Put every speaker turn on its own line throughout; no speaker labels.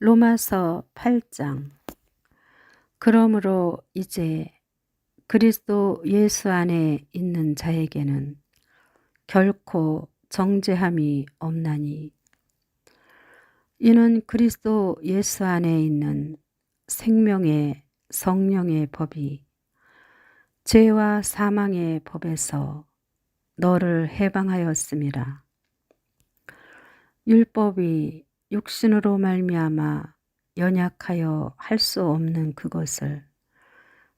로마서 8장. 그러므로 이제 그리스도 예수 안에 있는 자에게는 결코 정죄함이 없나니, 이는 그리스도 예수 안에 있는 생명의 성령의 법이 죄와 사망의 법에서 너를 해방하였음이라. 율법이 육신으로 말미암아 연약하여 할 수 없는 그것을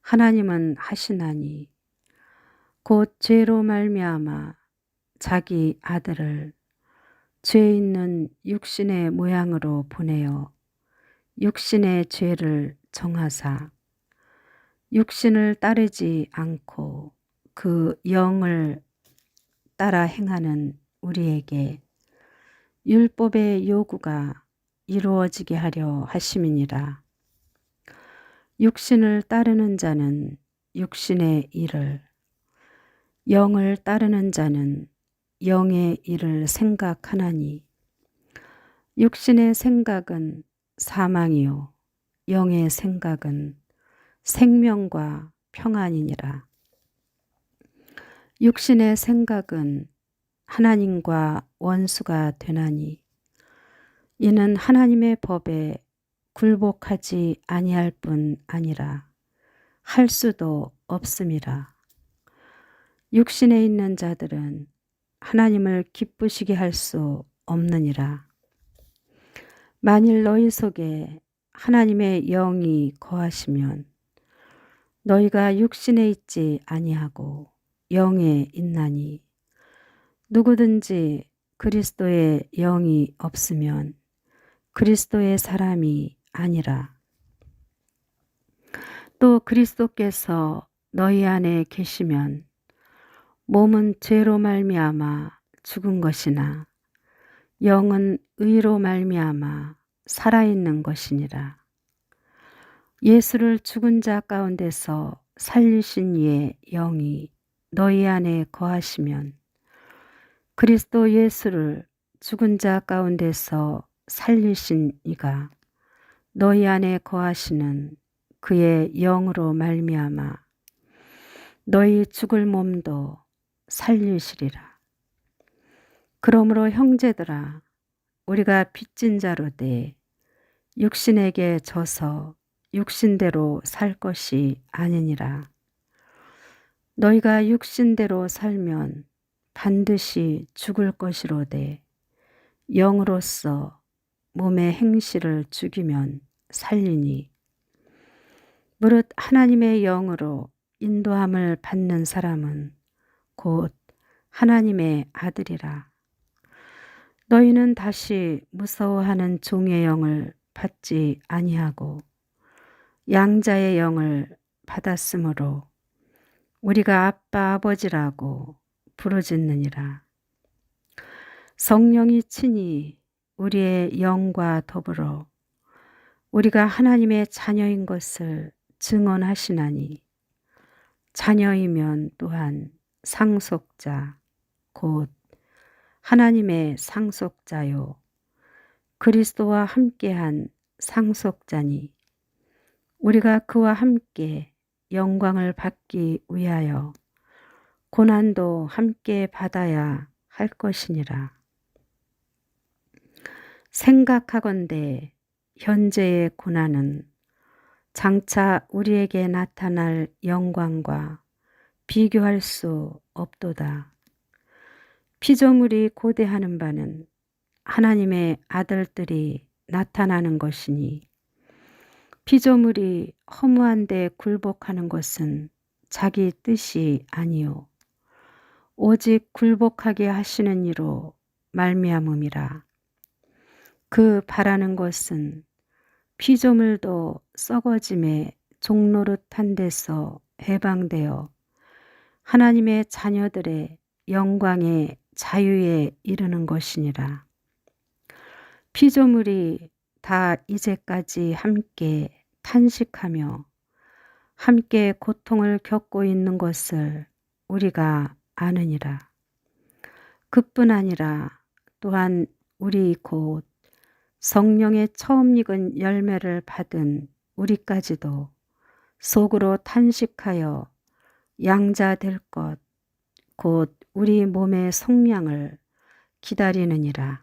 하나님은 하시나니, 곧 죄로 말미암아 자기 아들을 죄 있는 육신의 모양으로 보내어 육신의 죄를 정하사 육신을 따르지 않고 그 영을 따라 행하는 우리에게 율법의 요구가 이루어지게 하려 하심이니라. 육신을 따르는 자는 육신의 일을, 영을 따르는 자는 영의 일을 생각하나니, 육신의 생각은 사망이요 영의 생각은 생명과 평안이니라. 육신의 생각은 하나님과 원수가 되나니, 이는 하나님의 법에 굴복하지 아니할 뿐 아니라 할 수도 없음이라. 육신에 있는 자들은 하나님을 기쁘시게 할 수 없느니라. 만일 너희 속에 하나님의 영이 거하시면 너희가 육신에 있지 아니하고 영에 있나니, 누구든지 그리스도의 영이 없으면 그리스도의 사람이 아니라. 또 그리스도께서 너희 안에 계시면 몸은 죄로 말미암아 죽은 것이나 영은 의로 말미암아 살아있는 것이니라. 예수를 죽은 자 가운데서 살리신 이의 영이 너희 안에 거하시면 그리스도 예수를 죽은 자 가운데서 살리신 이가 너희 안에 거하시는 그의 영으로 말미암아 너희 죽을 몸도 살리시리라. 그러므로 형제들아, 우리가 빚진 자로 돼 육신에게 져서 육신대로 살 것이 아니니라. 너희가 육신대로 살면 반드시 죽을 것이로되, 영으로서 몸의 행실을 죽이면 살리니, 무릇 하나님의 영으로 인도함을 받는 사람은 곧 하나님의 아들이라. 너희는 다시 무서워하는 종의 영을 받지 아니하고 양자의 영을 받았으므로 우리가 아빠 아버지라고 부르짖느니라. 성령이 친히 우리의 영과 더불어 우리가 하나님의 자녀인 것을 증언하시나니, 자녀이면 또한 상속자 곧 하나님의 상속자요 그리스도와 함께한 상속자니, 우리가 그와 함께 영광을 받기 위하여 고난도 함께 받아야 할 것이니라. 생각하건대 현재의 고난은 장차 우리에게 나타날 영광과 비교할 수 없도다. 피조물이 고대하는 바는 하나님의 아들들이 나타나는 것이니, 피조물이 허무한 데 굴복하는 것은 자기 뜻이 아니요 오직 굴복하게 하시는 이로 말미암음이라. 그 바라는 것은 피조물도 썩어짐의 종노릇한 데서 해방되어 하나님의 자녀들의 영광의 자유에 이르는 것이니라. 피조물이 다 이제까지 함께 탄식하며 함께 고통을 겪고 있는 것을 우리가 아느니라. 그뿐 아니라 또한 우리 곧 성령의 처음 익은 열매를 받은 우리까지도 속으로 탄식하여 양자 될 것, 곧 우리 몸의 속량을 기다리느니라.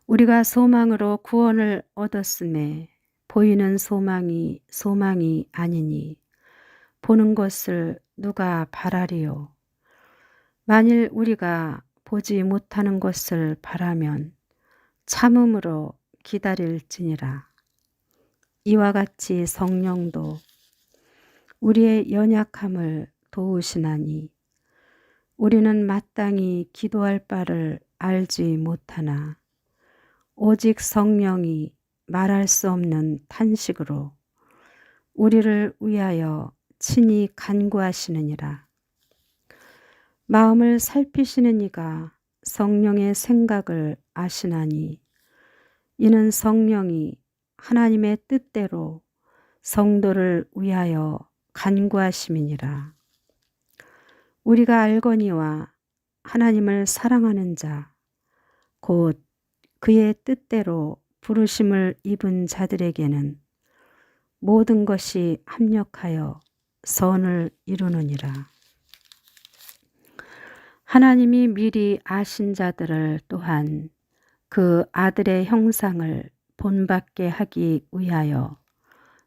우리가 소망으로 구원을 얻었음에 보이는 소망이 아니니 보는 것을 누가 바라리요. 만일 우리가 보지 못하는 것을 바라면 참음으로 기다릴지니라. 이와 같이 성령도 우리의 연약함을 도우시나니 우리는 마땅히 기도할 바를 알지 못하나 오직 성령이 말할 수 없는 탄식으로 우리를 위하여 친히 간구하시느니라. 마음을 살피시는 이가 성령의 생각을 아시나니 이는 성령이 하나님의 뜻대로 성도를 위하여 간구하심이니라. 우리가 알거니와 하나님을 사랑하는 자, 곧 그의 뜻대로 부르심을 입은 자들에게는 모든 것이 합력하여 선을 이루느니라. 하나님이 미리 아신 자들을 또한 그 아들의 형상을 본받게 하기 위하여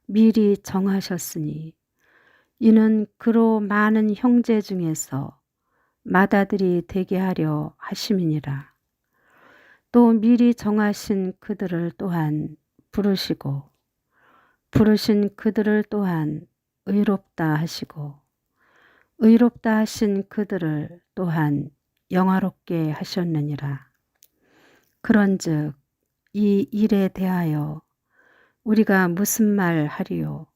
미리 정하셨으니 이는 그로 많은 형제 중에서 맏아들이 되게 하려 하심이니라. 또 미리 정하신 그들을 또한 부르시고 부르신 그들을 또한 의롭다 하시고 의롭다 하신 그들을 또한 영화롭게 하셨느니라. 그런즉 이 일에 대하여 우리가 무슨 말 하리요?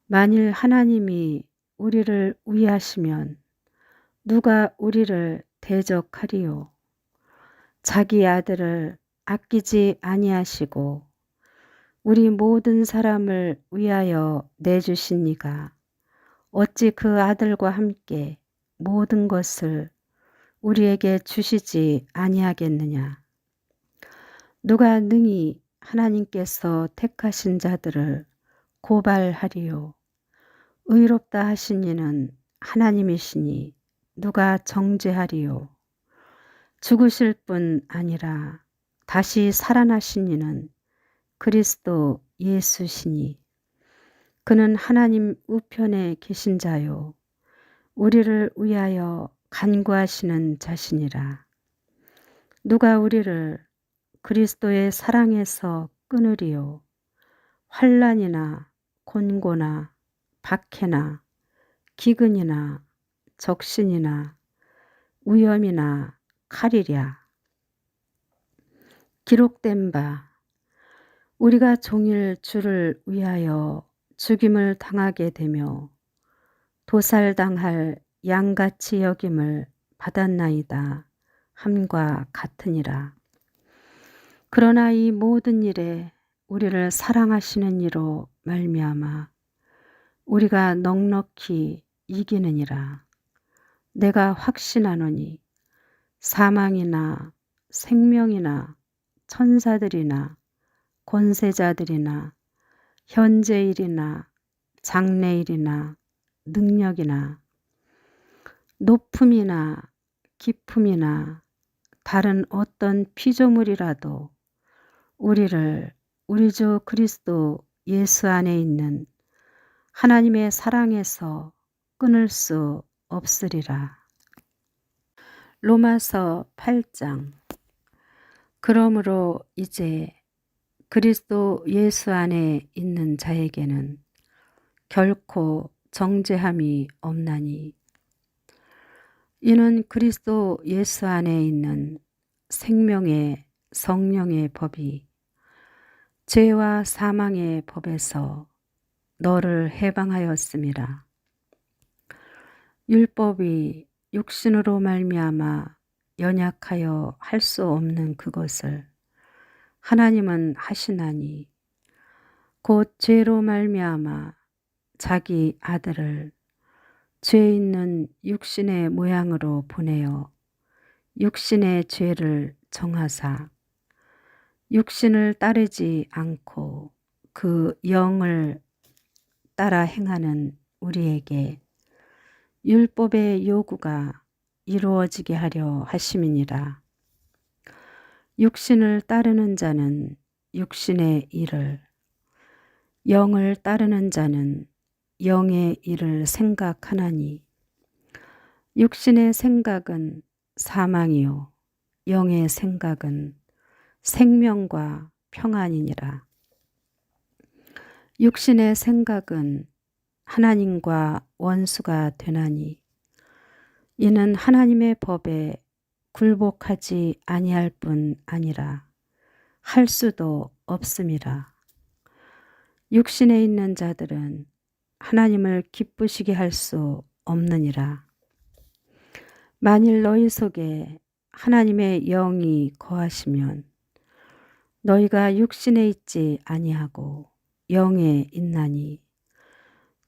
만일 하나님이 우리를 위하시면 누가 우리를 대적하리요? 자기 아들을 아끼지 아니하시고 우리 모든 사람을 위하여 내주신 이가 어찌 그 아들과 함께 모든 것을 우리에게 주시지 아니하겠느냐? 누가 능히 하나님께서 택하신 자들을 고발하리요? 의롭다 하신 이는 하나님이시니 누가 정죄하리요? 죽으실 뿐 아니라 다시 살아나신 이는 그리스도 예수시니 그는 하나님 우편에 계신 자요 우리를 위하여 간구하시는 자시니라. 누가 우리를 그리스도의 사랑에서 끊으리요? 환난이나 곤고나 박해나 기근이나 적신이나 위험이나 칼이랴. 기록된 바 우리가 종일 주를 위하여 죽임을 당하게 되며 도살당할 양같이 여김을 받았나이다 함과 같으니라. 그러나 이 모든 일에 우리를 사랑하시는 이로 말미암아 우리가 넉넉히 이기느니라. 내가 확신하노니 사망이나 생명이나 천사들이나 권세자들이나 현재일이나 장래일이나 능력이나 높음이나 깊음이나 다른 어떤 피조물이라도 우리를 우리 주 그리스도 예수 안에 있는 하나님의 사랑에서 끊을 수 없으리라. 로마서 8장. 그러므로 이제 그리스도 예수 안에 있는 자에게는 결코 정죄함이 없나니 이는 그리스도 예수 안에 있는 생명의 성령의 법이 죄와 사망의 법에서 너를 해방하였음이라. 율법이 육신으로 말미암아 연약하여 할 수 없는 그것을 하나님은 하시나니 곧 죄로 말미암아 자기 아들을 죄 있는 육신의 모양으로 보내어 육신의 죄를 정하사 육신을 따르지 않고 그 영을 따라 행하는 우리에게 율법의 요구가 이루어지게 하려 하심이니라. 육신을 따르는 자는 육신의 일을, 영을 따르는 자는 영의 일을 생각하나니 육신의 생각은 사망이요 영의 생각은 생명과 평안이니라. 육신의 생각은 하나님과 원수가 되나니 이는 하나님의 법에 굴복하지 아니할 뿐 아니라 할 수도 없음이라. 육신에 있는 자들은 하나님을 기쁘시게 할 수 없느니라. 만일 너희 속에 하나님의 영이 거하시면 너희가 육신에 있지 아니하고 영에 있나니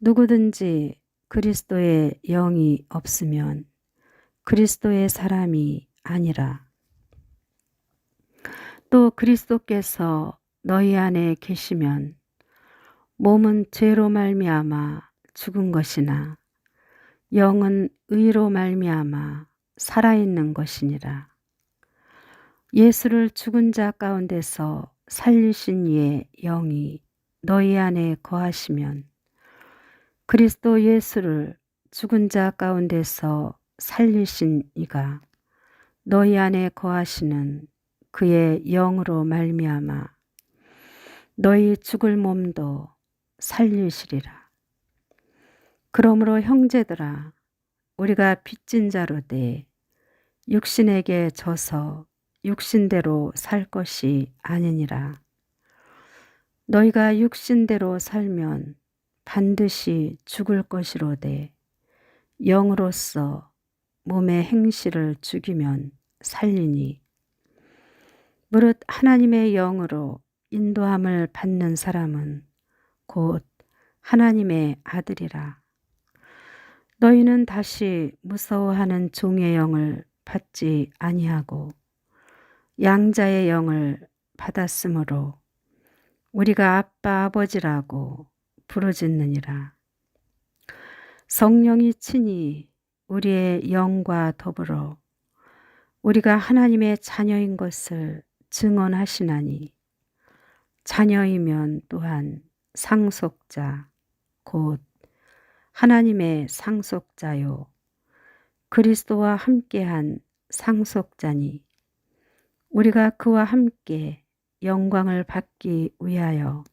누구든지 그리스도의 영이 없으면 그리스도의 사람이 아니라. 또 그리스도께서 너희 안에 계시면 몸은 죄로 말미암아 죽은 것이나 영은 의로 말미암아 살아있는 것이니라. 예수를 죽은 자 가운데서 살리신 이의 영이 너희 안에 거하시면 그리스도 예수를 죽은 자 가운데서 살리신 이가 너희 안에 거하시는 그의 영으로 말미암아 너희 죽을 몸도 살리시리라. 그러므로 형제들아 우리가 빚진 자로되 육신에게 져서 육신대로 살 것이 아니니라. 너희가 육신대로 살면 반드시 죽을 것이로되 영으로서 몸의 행실을 죽이면 살리니 무릇 하나님의 영으로 인도함을 받는 사람은 곧 하나님의 아들이라. 너희는 다시 무서워하는 종의 영을 받지 아니하고 양자의 영을 받았으므로 우리가 아빠 아버지라고 부르짖느니라. 성령이 친히 우리의 영과 더불어 우리가 하나님의 자녀인 것을 증언하시나니 자녀이면 또한 상속자 곧 하나님의 상속자요 그리스도와 함께한 상속자니 우리가 그와 함께 영광을 받기 위하여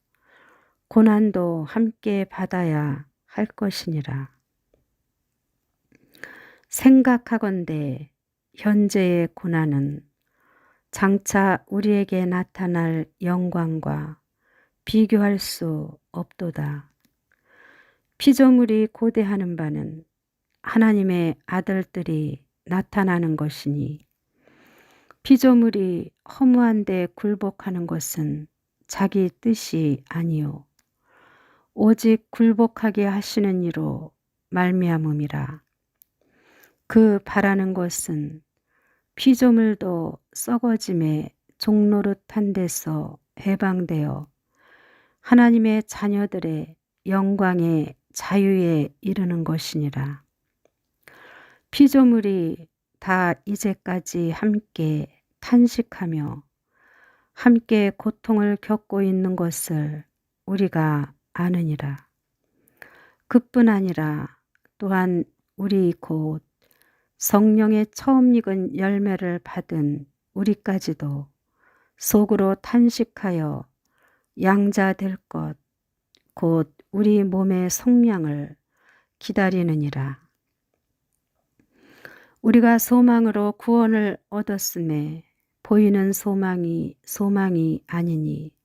고난도 함께 받아야 할 것이니라. 생각하건대 현재의 고난은 장차 우리에게 나타날 영광과 비교할 수 없도다. 피조물이 고대하는 바는 하나님의 아들들이 나타나는 것이니 피조물이 허무한 데 굴복하는 것은 자기 뜻이 아니요 오직 굴복하게 하시는 이로 말미암음이라. 그 바라는 것은 피조물도 썩어짐의 종노릇한 데서 해방되어 하나님의 자녀들의 영광의 자유에 이르는 것이니라. 피조물이 다 이제까지 함께 탄식하며 함께 고통을 겪고 있는 것을 우리가 아느니라. 그뿐 아니라 또한 우리 곧 성령의 처음 익은 열매를 받은 우리까지도 속으로 탄식하여 양자 될 것 곧 우리 몸의 속량을 기다리느니라. 우리가 소망으로 구원을 얻었음에 보이는 소망이 아니니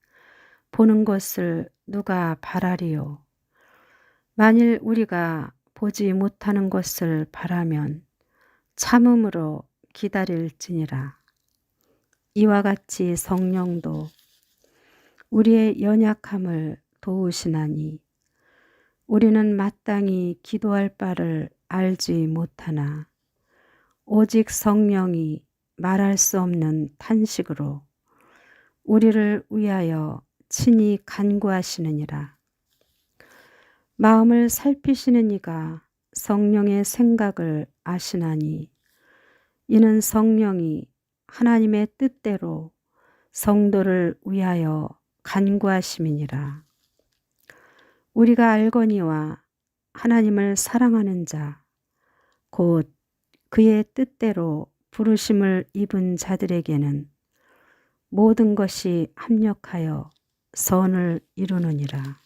보는 것을 누가 바라리요. 만일 우리가 보지 못하는 것을 바라면 참음으로 기다릴지니라. 이와 같이 성령도 우리의 연약함을 도우시나니 우리는 마땅히 기도할 바를 알지 못하나 오직 성령이 말할 수 없는 탄식으로 우리를 위하여 친히 간구하시느니라. 마음을 살피시는 이가 성령의 생각을 아시나니 이는 성령이 하나님의 뜻대로 성도를 위하여 간구하심이니라. 우리가 알거니와 하나님을 사랑하는 자, 곧 그의 뜻대로 부르심을 입은 자들에게는 모든 것이 합력하여 선을 이루느니라.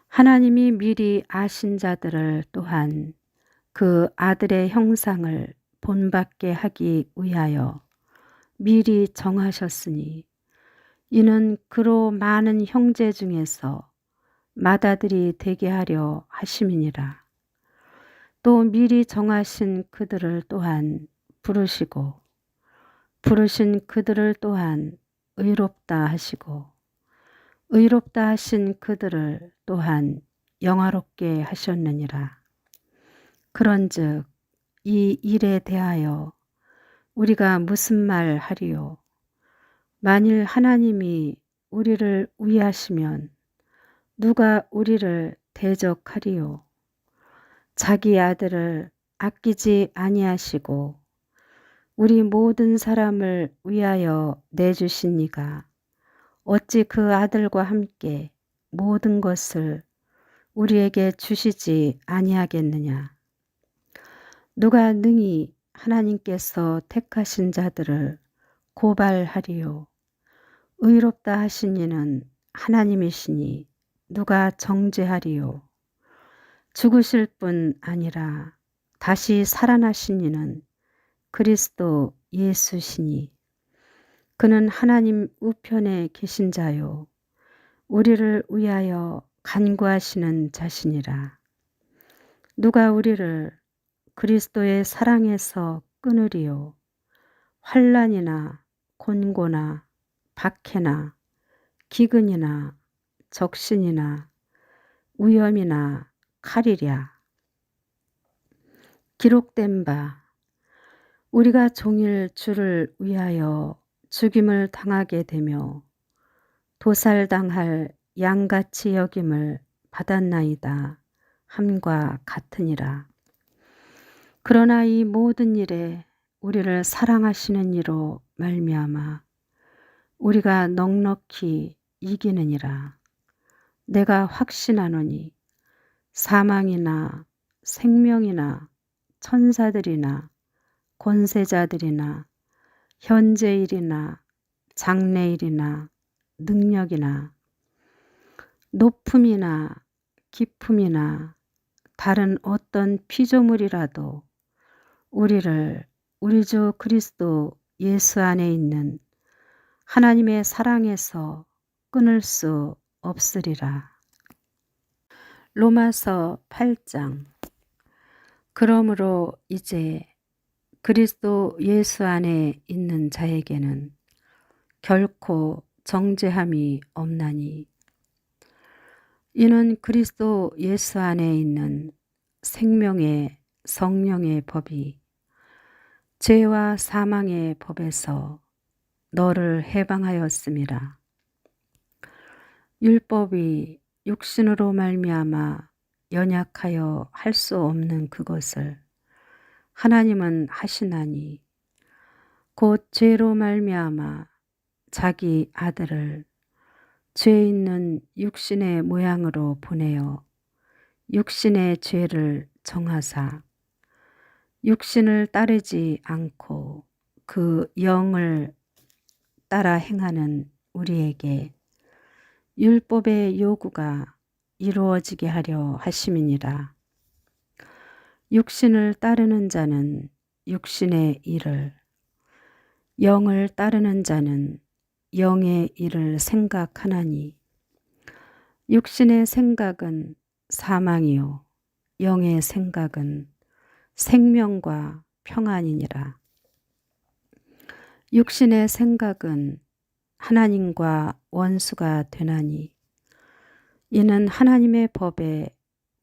하나님이 미리 아신 자들을 또한 그 아들의 형상을 본받게 하기 위하여 미리 정하셨으니 이는 그로 많은 형제 중에서 맏아들이 되게 하려 하심이니라. 또 미리 정하신 그들을 또한 부르시고 부르신 그들을 또한 의롭다 하시고 의롭다 하신 그들을 또한 영화롭게 하셨느니라. 그런즉 이 일에 대하여 우리가 무슨 말 하리요? 만일 하나님이 우리를 위하시면 누가 우리를 대적하리요? 자기 아들을 아끼지 아니하시고 우리 모든 사람을 위하여 내주신 이가 어찌 그 아들과 함께 모든 것을 우리에게 주시지 아니하겠느냐? 누가 능히 하나님께서 택하신 자들을 고발하리요? 의롭다 하신 이는 하나님이시니 누가 정죄하리요? 죽으실 뿐 아니라 다시 살아나신 이는 그리스도 예수시니 그는 하나님 우편에 계신 자요 우리를 위하여 간구하시는 자시니라. 누가 우리를 그리스도의 사랑에서 끊으리요? 환난이나 곤고나 박해나 기근이나 적신이나 위험이나 칼이랴. 기록된 바 우리가 종일 주를 위하여 죽임을 당하게 되며 도살당할 양같이 여김을 받았나이다 함과 같으니라. 그러나 이 모든 일에 우리를 사랑하시는 이로 말미암아 우리가 넉넉히 이기느니라. 내가 확신하노니 사망이나 생명이나 천사들이나 권세자들이나 현재일이나 장래일이나 능력이나 높음이나 깊음이나 다른 어떤 피조물이라도 우리를 우리 주 그리스도 예수 안에 있는 하나님의 사랑에서 끊을 수 없으리라. 로마서 8장. 그러므로 이제 그리스도 예수 안에 있는 자에게는 결코 정죄함이 없나니 이는 그리스도 예수 안에 있는 생명의 성령의 법이 죄와 사망의 법에서 너를 해방하였음이라. 율법이 육신으로 말미암아 연약하여 할 수 없는 그것을 하나님은 하시나니 곧 죄로 말미암아 자기 아들을 죄 있는 육신의 모양으로 보내어 육신의 죄를 정하사 육신을 따르지 않고 그 영을 따라 행하는 우리에게 율법의 요구가 이루어지게 하려 하심이니라. 육신을 따르는 자는 육신의 일을, 영을 따르는 자는 영의 일을 생각하나니 육신의 생각은 사망이요 영의 생각은 생명과 평안이니라. 육신의 생각은 하나님과 원수가 되나니 이는 하나님의 법에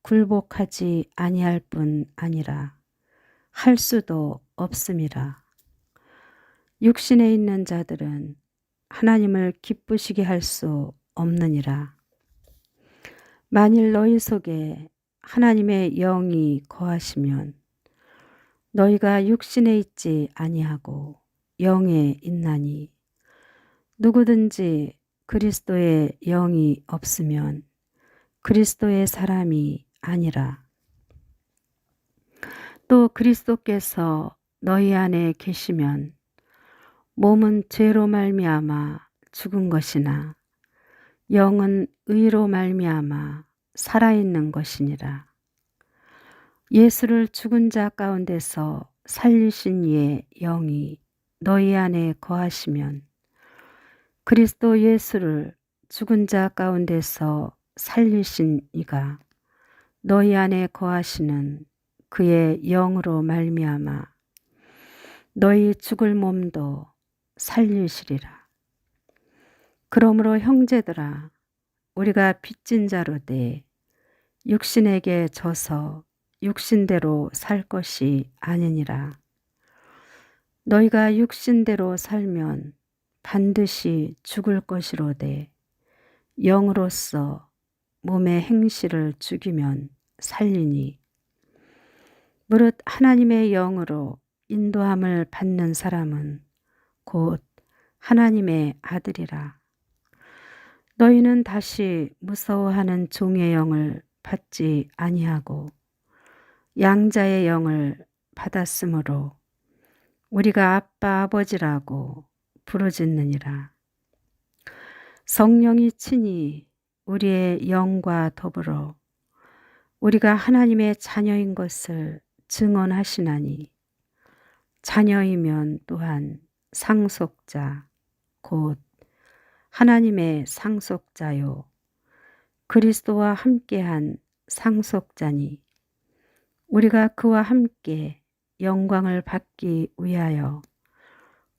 굴복하지 아니할 뿐 아니라 할 수도 없음이라. 육신에 있는 자들은 하나님을 기쁘시게 할 수 없느니라. 만일 너희 속에 하나님의 영이 거하시면 너희가 육신에 있지 아니하고 영에 있나니 누구든지 그리스도의 영이 없으면 그리스도의 사람이 아니라. 또 그리스도께서 너희 안에 계시면 몸은 죄로 말미암아 죽은 것이나 영은 의로 말미암아 살아있는 것이니라. 예수를 죽은 자 가운데서 살리신 이의 영이 너희 안에 거하시면 그리스도 예수를 죽은 자 가운데서 살리신 이가 너희 안에 거하시는 그의 영으로 말미암아 너희 죽을 몸도 살리시리라. 그러므로 형제들아, 우리가 빚진 자로 돼 육신에게 져서 육신대로 살 것이 아니니라. 너희가 육신대로 살면 반드시 죽을 것이로되 영으로서 몸의 행실을 죽이면 살리니 무릇 하나님의 영으로 인도함을 받는 사람은 곧 하나님의 아들이라. 너희는 다시 무서워하는 종의 영을 받지 아니하고 양자의 영을 받았으므로 우리가 아빠 아버지라고 부르짖느니라. 성령이 친히 우리의 영과 더불어 우리가 하나님의 자녀인 것을 증언하시나니 자녀이면 또한 상속자 곧 하나님의 상속자요 그리스도와 함께한 상속자니 우리가 그와 함께 영광을 받기 위하여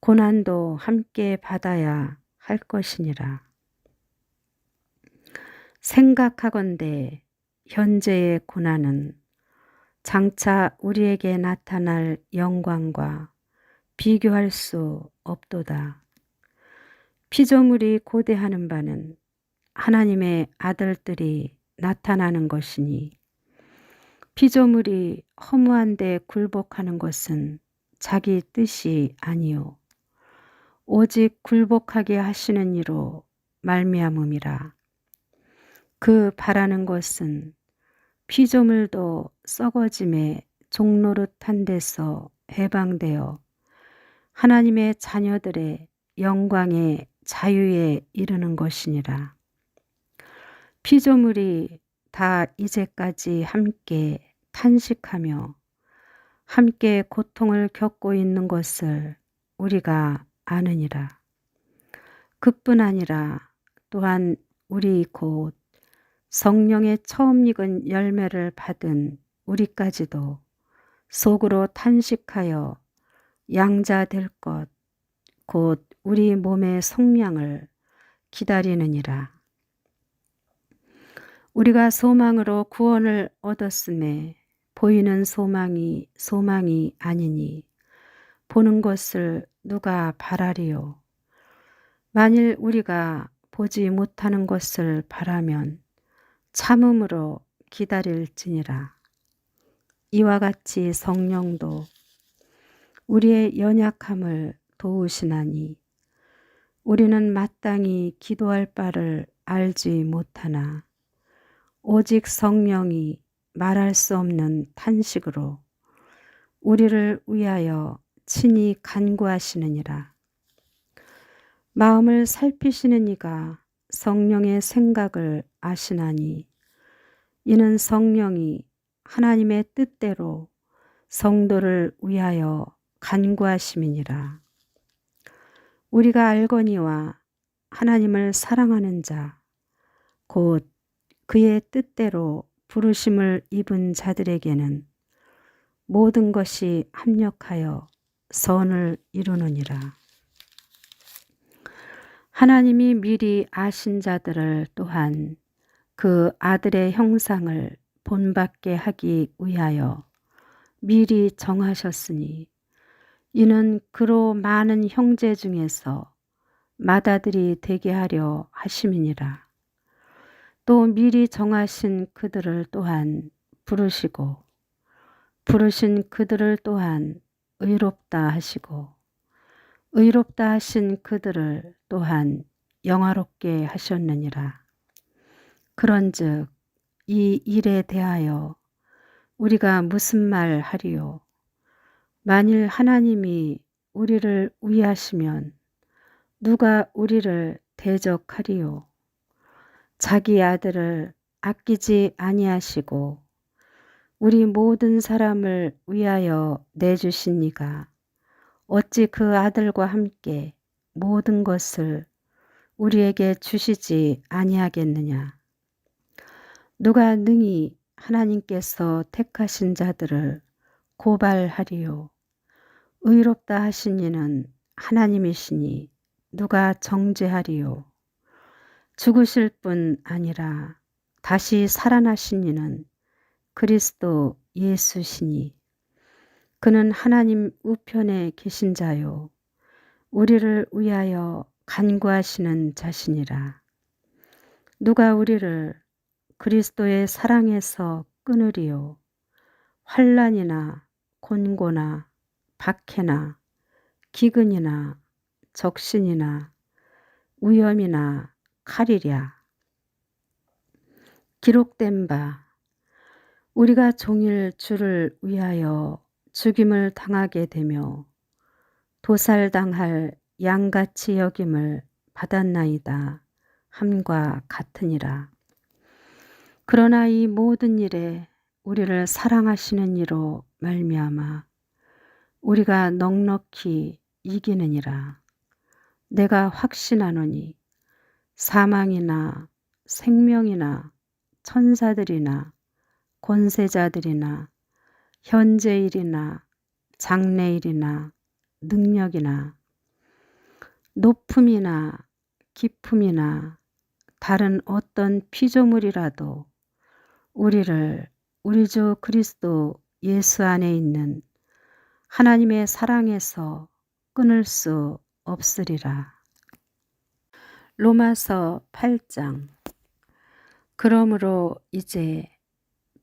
고난도 함께 받아야 할 것이니라. 생각하건대 현재의 고난은 장차 우리에게 나타날 영광과 비교할 수 없도다. 피조물이 고대하는 바는 하나님의 아들들이 나타나는 것이니 피조물이 허무한 데 굴복하는 것은 자기 뜻이 아니요 오직 굴복하게 하시는 이로 말미암음이라. 그 바라는 것은 피조물도 썩어짐의 종노릇한 데서 해방되어 하나님의 자녀들의 영광의 자유에 이르는 것이니라. 피조물이 다 이제까지 함께 탄식하며 함께 고통을 겪고 있는 것을 우리가 아느니라. 그뿐 아니라 또한 우리 곧 성령의 처음 익은 열매를 받은 우리까지도 속으로 탄식하여 양자될 것 곧 우리 몸의 속량을 기다리느니라. 우리가 소망으로 구원을 얻었음에 보이는 소망이 소망이 아니니 보는 것을 누가 바라리요. 만일 우리가 보지 못하는 것을 바라면 참음으로 기다릴지니라. 이와 같이 성령도 우리의 연약함을 도우시나니 우리는 마땅히 기도할 바를 알지 못하나 오직 성령이 말할 수 없는 탄식으로 우리를 위하여 친히 간구하시느니라. 마음을 살피시는 이가 성령의 생각을 아시나니 이는 성령이 하나님의 뜻대로 성도를 위하여 간구하심이니라. 우리가 알거니와 하나님을 사랑하는 자 곧 그의 뜻대로 부르심을 입은 자들에게는 모든 것이 합력하여 선을 이루느니라. 하나님이 미리 아신 자들을 또한 그 아들의 형상을 본받게 하기 위하여 미리 정하셨으니 이는 그로 많은 형제 중에서 맏아들이 되게 하려 하심이니라. 또 미리 정하신 그들을 또한 부르시고 부르신 그들을 또한 의롭다 하시고 의롭다 하신 그들을 또한 영화롭게 하셨느니라. 그런즉 이 일에 대하여 우리가 무슨 말 하리요? 만일 하나님이 우리를 위하시면 누가 우리를 대적하리요? 자기 아들을 아끼지 아니하시고 우리 모든 사람을 위하여 내주신 이가 어찌 그 아들과 함께 모든 것을 우리에게 주시지 아니하겠느냐? 누가 능히 하나님께서 택하신 자들을 고발하리요? 의롭다 하신 이는 하나님이시니 누가 정죄하리요? 죽으실 뿐 아니라 다시 살아나신 이는 그리스도 예수시니 그는 하나님 우편에 계신 자요 우리를 위하여 간구하시는 자시니라. 누가 우리를 그리스도의 사랑에서 끊으리요? 환난이나 곤고나 박해나 기근이나 적신이나 위험이나 칼이랴. 기록된 바 우리가 종일 주를 위하여 죽임을 당하게 되며 도살당할 양같이 여김을 받았나이다 함과 같으니라. 그러나 이 모든 일에 우리를 사랑하시는 이로 말미암아 우리가 넉넉히 이기느니라. 내가 확신하노니 사망이나 생명이나 천사들이나 권세자들이나 현재일이나 장래일이나 능력이나 높음이나 깊음이나 다른 어떤 피조물이라도 우리를 우리 주 그리스도 예수 안에 있는 하나님의 사랑에서 끊을 수 없으리라. 로마서 8장. 그러므로 이제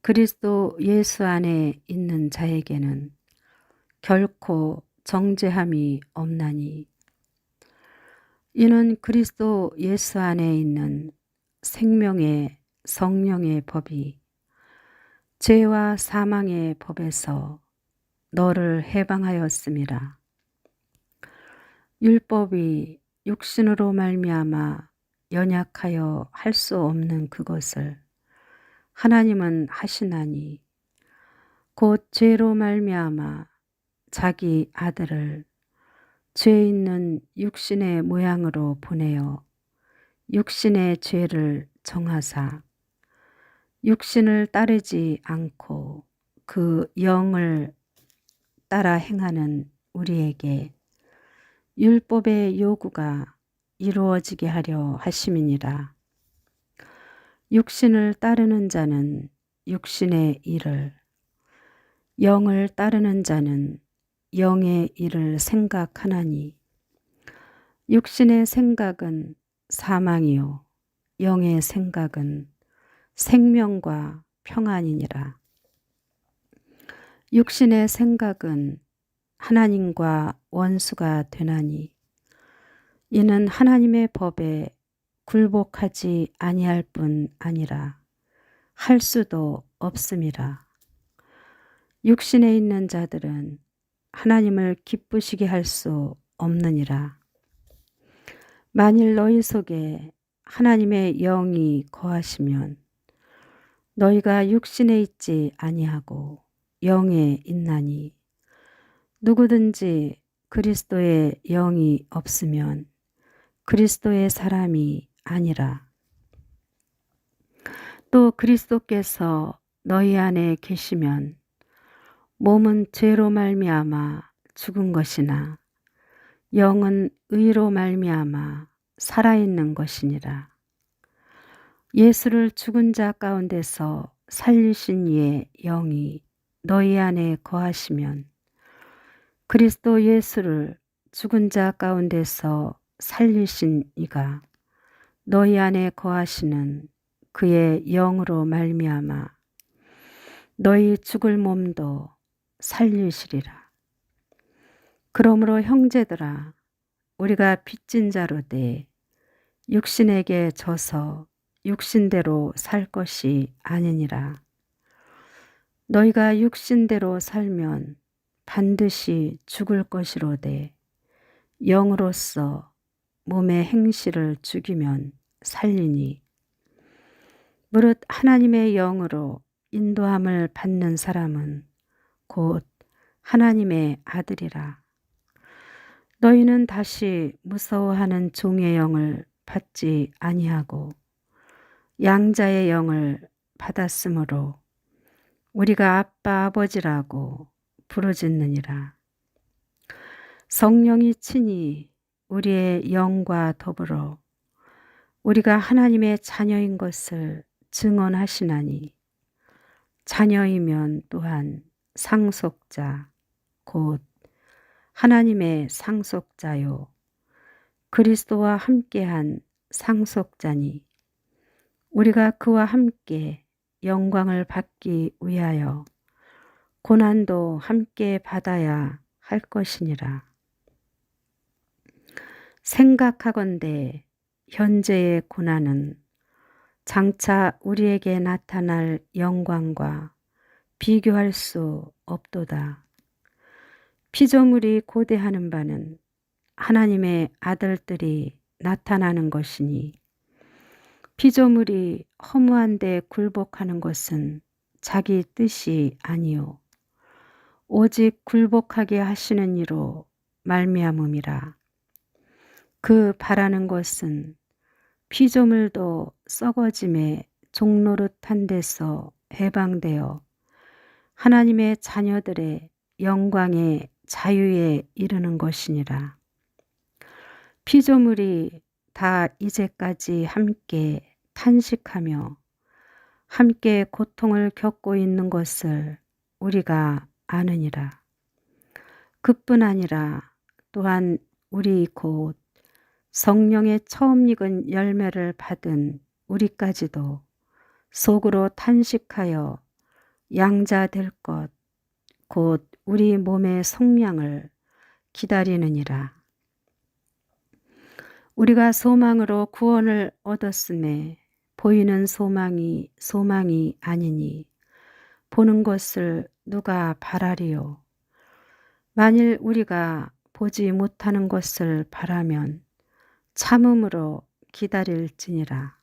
그리스도 예수 안에 있는 자에게는 결코 정죄함이 없나니 이는 그리스도 예수 안에 있는 생명의 성령의 법이 죄와 사망의 법에서 너를 해방하였음이라. 율법이 육신으로 말미암아 연약하여 할 수 없는 그것을 하나님은 하시나니 곧 죄로 말미암아 자기 아들을 죄 있는 육신의 모양으로 보내어 육신의 죄를 정하사 육신을 따르지 않고 그 영을 따라 행하는 우리에게 율법의 요구가 이루어지게 하려 하심이니라. 육신을 따르는 자는 육신의 일을, 영을 따르는 자는 영의 일을 생각하나니 육신의 생각은 사망이요 영의 생각은 생명과 평안이니라. 육신의 생각은 하나님과 원수가 되나니 이는 하나님의 법에 굴복하지 아니할 뿐 아니라 할 수도 없음이라. 육신에 있는 자들은 하나님을 기쁘시게 할 수 없느니라. 만일 너희 속에 하나님의 영이 거하시면 너희가 육신에 있지 아니하고 영에 있나니 누구든지 그리스도의 영이 없으면 그리스도의 사람이 아니라. 또 그리스도께서 너희 안에 계시면 몸은 죄로 말미암아 죽은 것이나 영은 의로 말미암아 살아있는 것이니라. 예수를 죽은 자 가운데서 살리신 이의 영이 너희 안에 거하시면 그리스도 예수를 죽은 자 가운데서 살리신 이가 너희 안에 거하시는 그의 영으로 말미암아 너희 죽을 몸도 살리시리라. 그러므로 형제들아, 우리가 빚진 자로 돼 육신에게 져서 육신대로 살 것이 아니니라. 너희가 육신대로 살면 반드시 죽을 것이로되 영으로서 몸의 행실을 죽이면 살리니 무릇 하나님의 영으로 인도함을 받는 사람은 곧 하나님의 아들이라. 너희는 다시 무서워하는 종의 영을 받지 아니하고 양자의 영을 받았으므로 우리가 아빠 아버지라고 부르짖느니라. 성령이 친히 우리의 영과 더불어 우리가 하나님의 자녀인 것을 증언하시나니 자녀이면 또한 상속자 곧 하나님의 상속자요 그리스도와 함께한 상속자니 우리가 그와 함께 영광을 받기 위하여 고난도 함께 받아야 할 것이니라. 생각하건대 현재의 고난은 장차 우리에게 나타날 영광과 비교할 수 없도다. 피조물이 고대하는 바는 하나님의 아들들이 나타나는 것이니 피조물이 허무한데 굴복하는 것은 자기 뜻이 아니요 오직 굴복하게 하시는 이로 말미암음이라. 그 바라는 것은 피조물도 썩어짐의 종노릇한 데서 해방되어 하나님의 자녀들의 영광의 자유에 이르는 것이니라. 피조물이 다 이제까지 함께 탄식하며 함께 고통을 겪고 있는 것을 우리가 아느니라. 그뿐 아니라 또한 우리 곧 성령의 처음 익은 열매를 받은 우리까지도 속으로 탄식하여 양자 될 것 곧 우리 몸의 속량을 기다리느니라. 우리가 소망으로 구원을 얻었음에 보이는 소망이 아니니 보는 것을 누가 바라리요. 만일 우리가 보지 못하는 것을 바라면 참음으로 기다릴지니라.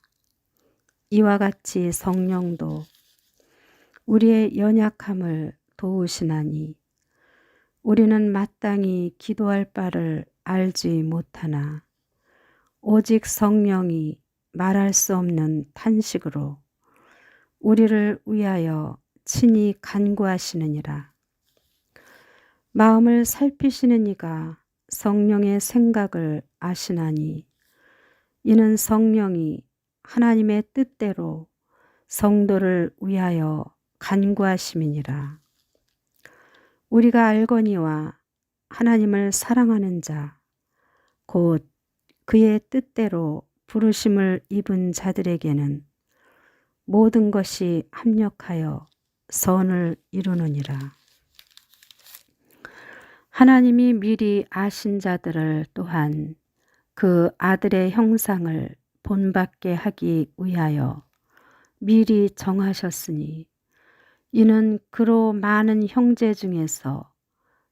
이와 같이 성령도 우리의 연약함을 도우시나니 우리는 마땅히 기도할 바를 알지 못하나 오직 성령이 말할 수 없는 탄식으로 우리를 위하여 친히 간구하시느니라. 마음을 살피시는 이가 성령의 생각을 아시나니 이는 성령이 하나님의 뜻대로 성도를 위하여 간구하심이니라. 우리가 알거니와 하나님을 사랑하는 자 곧 그의 뜻대로 부르심을 입은 자들에게는 모든 것이 합력하여 선을 이루느니라. 하나님이 미리 아신 자들을 또한 그 아들의 형상을 본받게 하기 위하여 미리 정하셨으니 이는 그로 많은 형제 중에서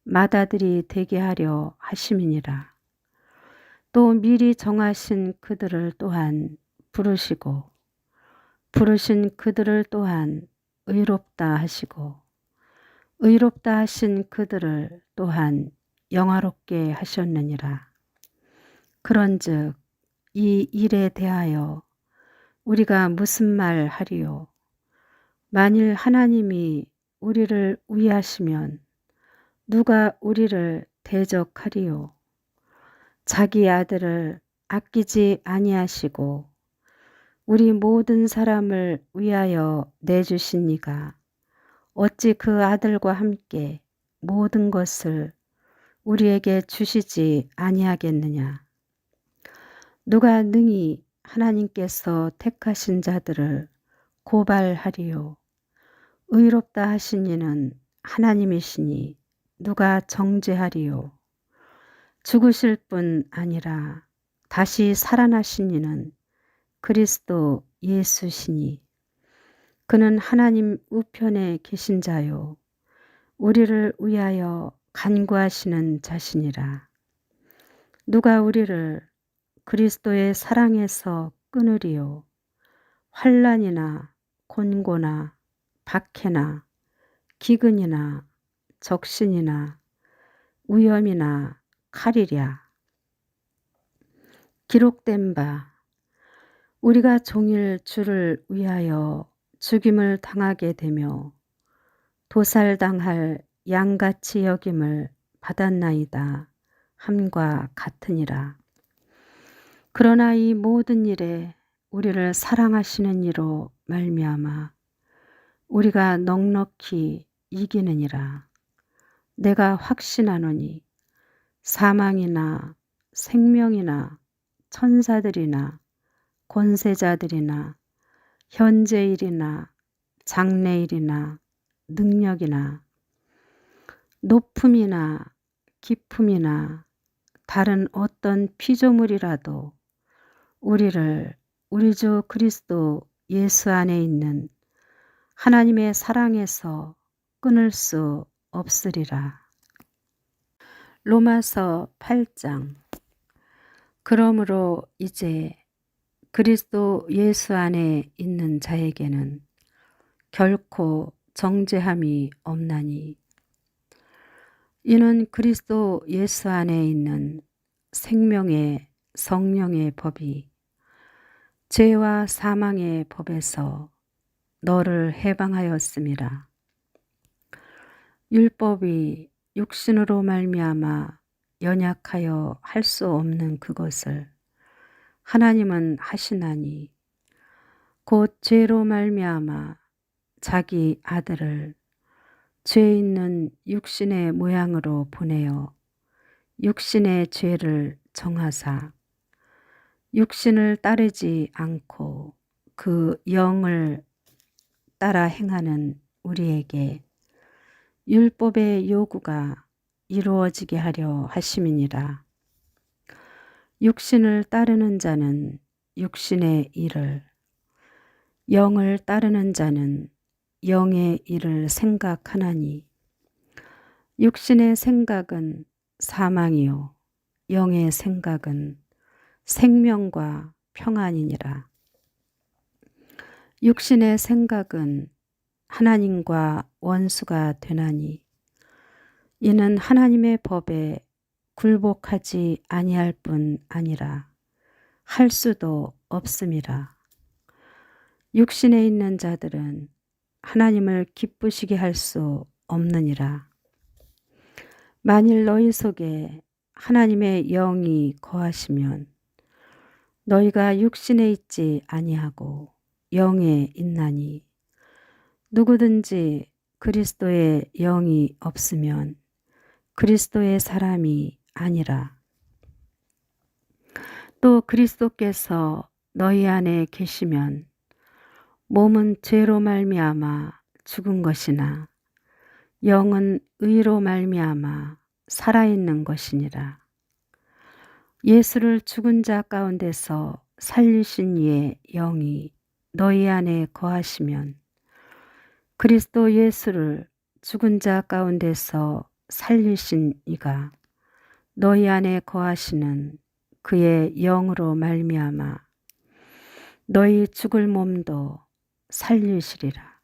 맏아들이 되게 하려 하심이니라. 또 미리 정하신 그들을 또한 부르시고 부르신 그들을 또한 의롭다 하시고 의롭다 하신 그들을 또한 영화롭게 하셨느니라. 그런즉 이 일에 대하여 우리가 무슨 말 하리요? 만일 하나님이 우리를 위하시면 누가 우리를 대적하리요? 자기 아들을 아끼지 아니하시고 우리 모든 사람을 위하여 내주신 이가 어찌 그 아들과 함께 모든 것을 우리에게 주시지 아니하겠느냐. 누가 능히 하나님께서 택하신 자들을 고발하리요. 의롭다 하신 이는 하나님이시니 누가 정죄하리요. 죽으실 뿐 아니라 다시 살아나신 이는 그리스도 예수시니 그는 하나님 우편에 계신 자요 우리를 위하여 간구하시는 자시니라. 누가 우리를 그리스도의 사랑에서 끊으리요. 환난이나 곤고나 박해나 기근이나 적신이나 위험이나 칼이랴. 기록된 바 우리가 종일 주를 위하여 죽임을 당하게 되며 도살당할 양같이 여김을 받았나이다 함과 같으니라. 그러나 이 모든 일에 우리를 사랑하시는 이로 말미암아 우리가 넉넉히 이기느니라. 내가 확신하노니 사망이나 생명이나 천사들이나 권세자들이나 현재일이나 장래일이나 능력이나 높음이나 깊음이나 다른 어떤 피조물이라도 우리를 우리 주 그리스도 예수 안에 있는 하나님의 사랑에서 끊을 수 없으리라. 로마서 8장. 그러므로 이제 그리스도 예수 안에 있는 자에게는 결코 정죄함이 없나니 이는 그리스도 예수 안에 있는 생명의 성령의 법이 죄와 사망의 법에서 너를 해방하였음이라. 율법이 육신으로 말미암아 연약하여 할 수 없는 그것을 하나님은 하시나니 곧 죄로 말미암아 자기 아들을 죄 있는 육신의 모양으로 보내어 육신의 죄를 정하사 육신을 따르지 않고 그 영을 따라 행하는 우리에게 율법의 요구가 이루어지게 하려 하심이니라. 육신을 따르는 자는 육신의 일을, 영을 따르는 자는 영의 일을 생각하나니 육신의 생각은 사망이요 영의 생각은 생명과 평안이니라. 육신의 생각은 하나님과 원수가 되나니 이는 하나님의 법에 굴복하지 아니할 뿐 아니라 할 수도 없음이라. 육신에 있는 자들은 하나님을 기쁘시게 할 수 없느니라. 만일 너희 속에 하나님의 영이 거하시면 너희가 육신에 있지 아니하고 영에 있나니 누구든지 그리스도의 영이 없으면 그리스도의 사람이 아니라. 또 그리스도께서 너희 안에 계시면 몸은 죄로 말미암아 죽은 것이나 영은 의로 말미암아 살아있는 것이니라. 예수를 죽은 자 가운데서 살리신 이의 영이 너희 안에 거하시면 그리스도 예수를 죽은 자 가운데서 살리신 이가 너희 안에 거하시는 그의 영으로 말미암아 너희 죽을 몸도 살리시리라.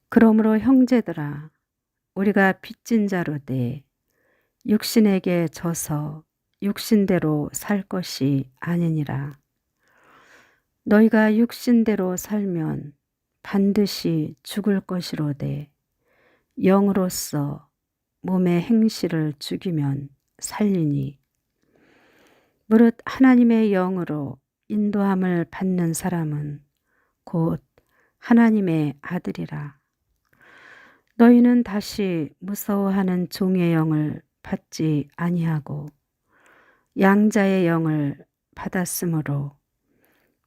그러므로 형제들아 우리가 빚진 자로 돼 육신에게 져서 육신대로 살 것이 아니니라. 너희가 육신대로 살면 반드시 죽을 것이로되 영으로서 몸의 행실을 죽이면 살리니 무릇 하나님의 영으로 인도함을 받는 사람은 곧 하나님의 아들이라. 너희는 다시 무서워하는 종의 영을 받지 아니하고 양자의 영을 받았으므로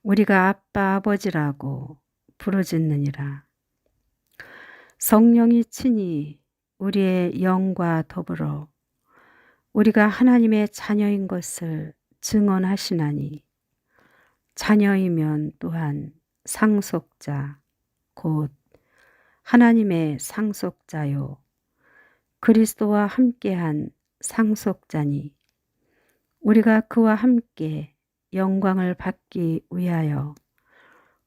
우리가 아빠 아버지라고 부르짖느니라. 성령이 친히 우리의 영과 더불어 우리가 하나님의 자녀인 것을 증언하시나니 자녀이면 또한 상속자 곧 하나님의 상속자요 그리스도와 함께한 상속자니 우리가 그와 함께 영광을 받기 위하여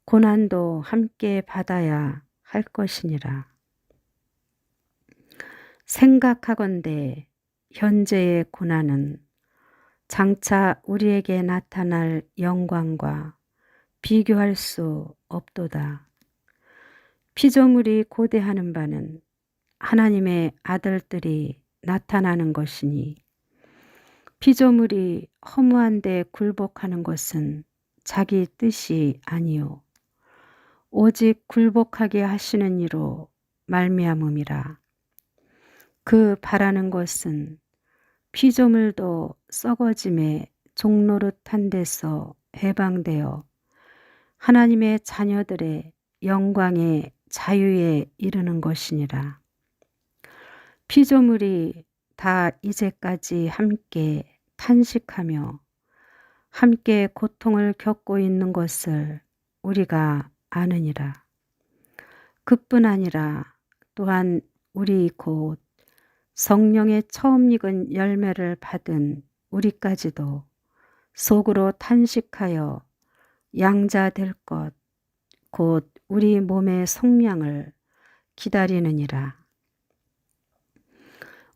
고난도 함께 받아야 할 것이니라. 생각하건대 현재의 고난은 장차 우리에게 나타날 영광과 비교할 수 없도다. 피조물이 고대하는 바는 하나님의 아들들이 나타나는 것이니 피조물이 허무한 데 굴복하는 것은 자기 뜻이 아니요 오직 굴복하게 하시는 이로 말미암음이라. 그 바라는 것은 피조물도 썩어짐의 종노릇한 데서 해방되어 하나님의 자녀들의 영광의 자유에 이르는 것이니라. 피조물이 다 이제까지 함께 탄식하며 함께 고통을 겪고 있는 것을 우리가 아느니라. 그뿐 아니라 또한 우리 곧 성령의 처음 익은 열매를 받은 우리까지도 속으로 탄식하여 양자될 것 곧 우리 몸의 속량을 기다리느니라.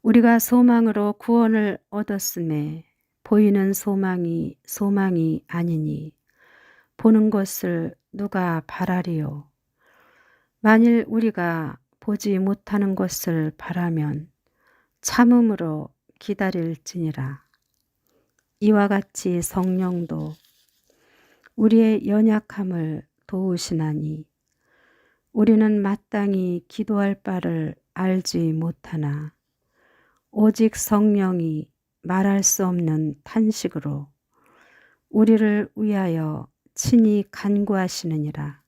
우리가 소망으로 구원을 얻었음에 보이는 소망이 소망이 아니니 보는 것을 누가 바라리요. 만일 우리가 보지 못하는 것을 바라면 참음으로 기다릴지니라. 이와 같이 성령도 우리의 연약함을 도우시나니 우리는 마땅히 기도할 바를 알지 못하나 오직 성령이 말할 수 없는 탄식으로 우리를 위하여 친히 간구하시느니라.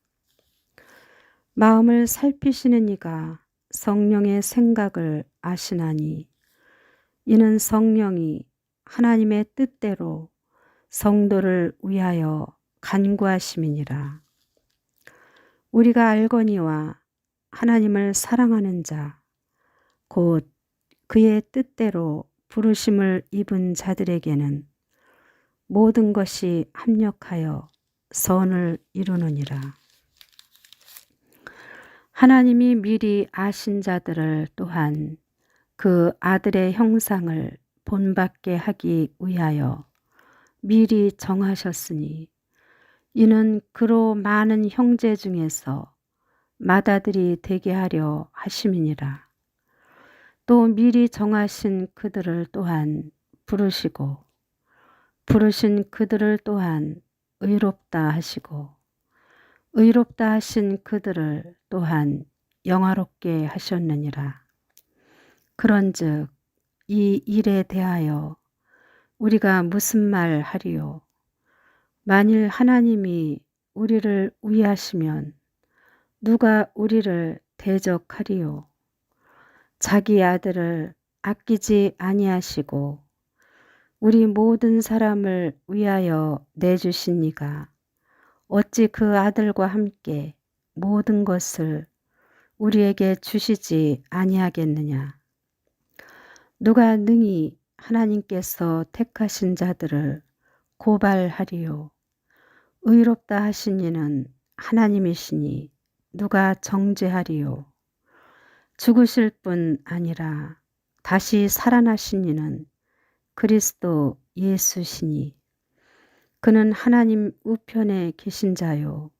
마음을 살피시는 이가 성령의 생각을 아시나니 이는 성령이 하나님의 뜻대로 성도를 위하여 간구하심이니라. 우리가 알거니와 하나님을 사랑하는 자 곧 그의 뜻대로 부르심을 입은 자들에게는 모든 것이 합력하여 선을 이루느니라. 하나님이 미리 아신 자들을 또한 그 아들의 형상을 본받게 하기 위하여 미리 정하셨으니 이는 그로 많은 형제 중에서 맏아들이 되게 하려 하심이니라. 또 미리 정하신 그들을 또한 부르시고 부르신 그들을 또한 의롭다 하시고 의롭다 하신 그들을 또한 영화롭게 하셨느니라. 그런즉 이 일에 대하여 우리가 무슨 말 하리요? 만일 하나님이 우리를 위하시면 누가 우리를 대적하리요? 자기 아들을 아끼지 아니하시고 우리 모든 사람을 위하여 내주신 이가 어찌 그 아들과 함께 모든 것을 우리에게 주시지 아니하겠느냐? 누가 능히 하나님께서 택하신 자들을 고발하리요? 의롭다 하신 이는 하나님이시니 누가 정죄하리요? 죽으실 뿐 아니라 다시 살아나신 이는 그리스도 예수시니 그는 하나님 우편에 계신 자요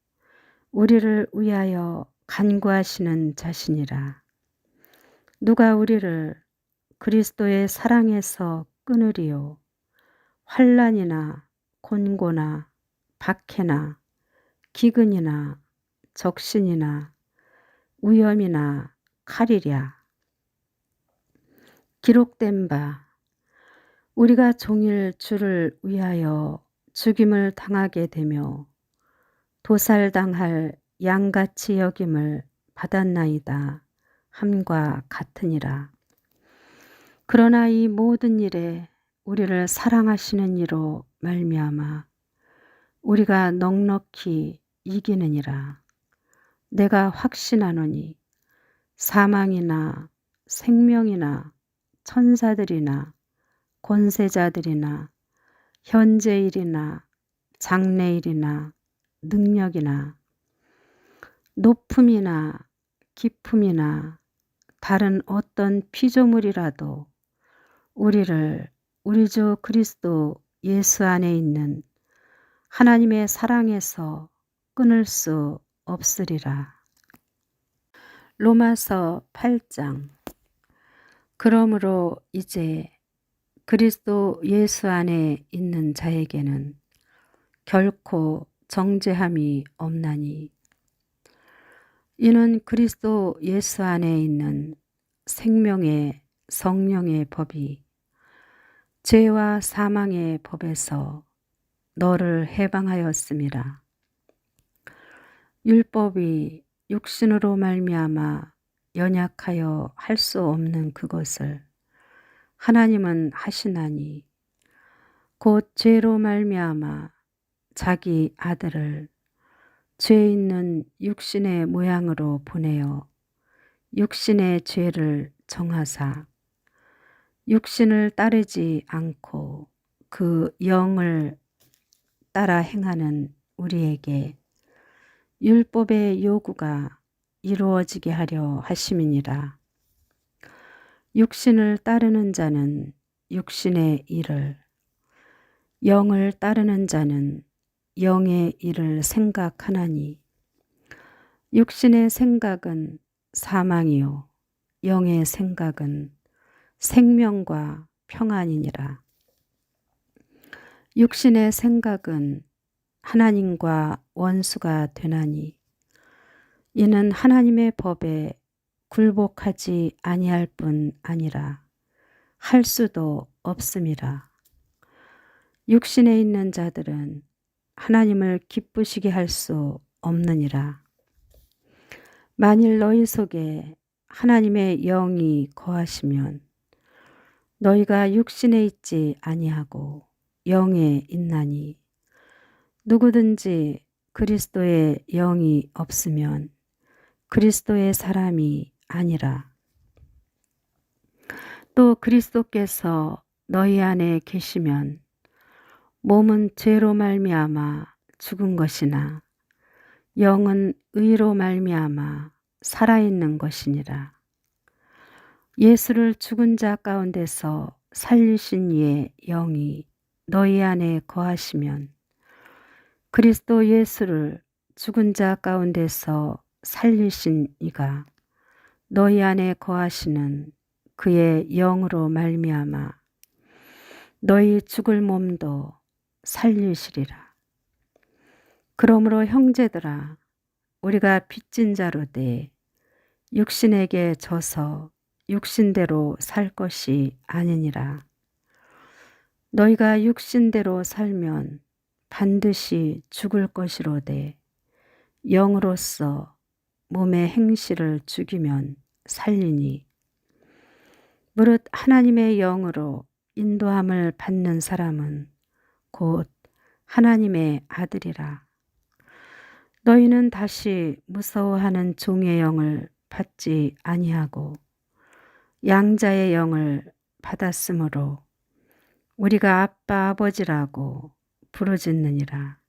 우리를 위하여 간구하시는 자시니라. 누가 우리를 그리스도의 사랑에서 끊으리요? 환난이나 곤고나 박해나 기근이나 적신이나 위험이나 칼이랴. 기록된 바 우리가 종일 주를 위하여 죽임을 당하게 되며 도살당할 양같이 여김을 받았나이다 함과 같으니라. 그러나 이 모든 일에 우리를 사랑하시는 이로 말미암아 우리가 넉넉히 이기느니라. 내가 확신하노니 사망이나 생명이나 천사들이나 권세자들이나 현재일이나 장래일이나 능력이나 높음이나 깊음이나 다른 어떤 피조물이라도 우리를 우리 주 그리스도 예수 안에 있는 하나님의 사랑에서 끊을 수 없으리라. 로마서 8장. 그러므로 이제 그리스도 예수 안에 있는 자에게는 결코 정죄함이 없나니 이는 그리스도 예수 안에 있는 생명의 성령의 법이 죄와 사망의 법에서 너를 해방하였음이라. 율법이 육신으로 말미암아 연약하여 할 수 없는 그것을 하나님은 하시나니 곧 죄로 말미암아 자기 아들을 죄 있는 육신의 모양으로 보내어 육신의 죄를 정하사 육신을 따르지 않고 그 영을 따라 행하는 우리에게 율법의 요구가 이루어지게 하려 하심이니라. 육신을 따르는 자는 육신의 일을, 영을 따르는 자는 영의 일을 생각하나니 육신의 생각은 사망이요 영의 생각은 생명과 평안이니라. 육신의 생각은 하나님과 원수가 되나니 이는 하나님의 법에 굴복하지 아니할 뿐 아니라 할 수도 없음이라. 육신에 있는 자들은 하나님을 기쁘시게 할 수 없느니라. 만일 너희 속에 하나님의 영이 거하시면 너희가 육신에 있지 아니하고 영에 있나니 누구든지 그리스도의 영이 없으면 그리스도의 사람이 아니라. 또 그리스도께서 너희 안에 계시면 몸은 죄로 말미암아 죽은 것이나 영은 의로 말미암아 살아있는 것이니라. 예수를 죽은 자 가운데서 살리신 이의 영이 너희 안에 거하시면 그리스도 예수를 죽은 자 가운데서 살리신 이가 너희 안에 거하시는 그의 영으로 말미암아 너희 죽을 몸도 살리시리라. 그러므로 형제들아 우리가 빚진 자로되 육신에게 져서 육신대로 살 것이 아니니라. 너희가 육신대로 살면 반드시 죽을 것이로되 영으로서 몸의 행실을 죽이면 살리니 무릇 하나님의 영으로 인도함을 받는 사람은 곧 하나님의 아들이라. 너희는 다시 무서워하는 종의 영을 받지 아니하고 양자의 영을 받았으므로 우리가 아빠 아버지라고 부르짖느니라.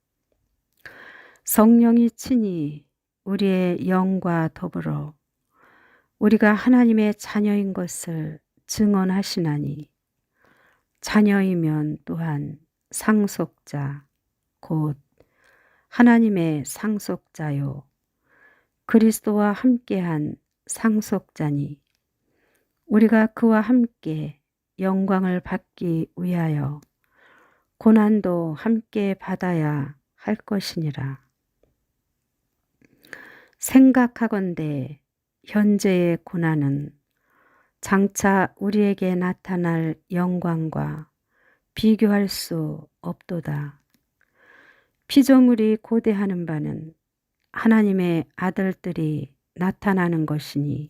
성령이 친히 우리의 영과 더불어 우리가 하나님의 자녀인 것을 증언하시나니 자녀이면 또한 상속자 곧 하나님의 상속자요 그리스도와 함께한 상속자니 우리가 그와 함께 영광을 받기 위하여 고난도 함께 받아야 할 것이니라. 생각하건대 현재의 고난은 장차 우리에게 나타날 영광과 비교할 수 없도다. 피조물이 고대하는 바는 하나님의 아들들이 나타나는 것이니